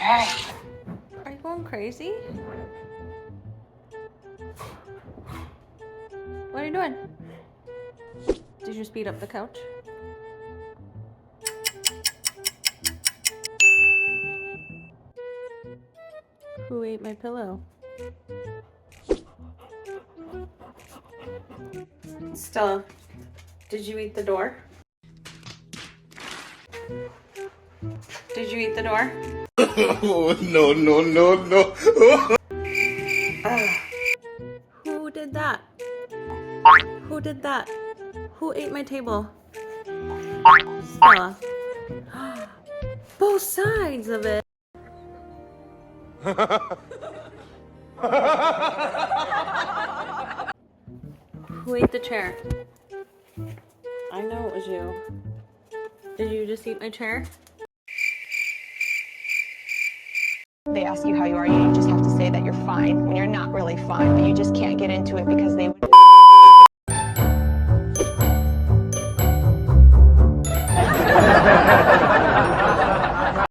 Are you going crazy? What are you doing? Did you speed up the couch? Who ate my pillow? Stella, did you eat the door? Did you eat the door? Oh, no, no, no, no. Who did that? Who did that? Who ate my table? Stella. Both sides of it. Who ate the chair? I know it was you. Did you just eat my chair? They ask you how you are, you just have to say that you're fine when you're not really fine, but you just can't get into it because they would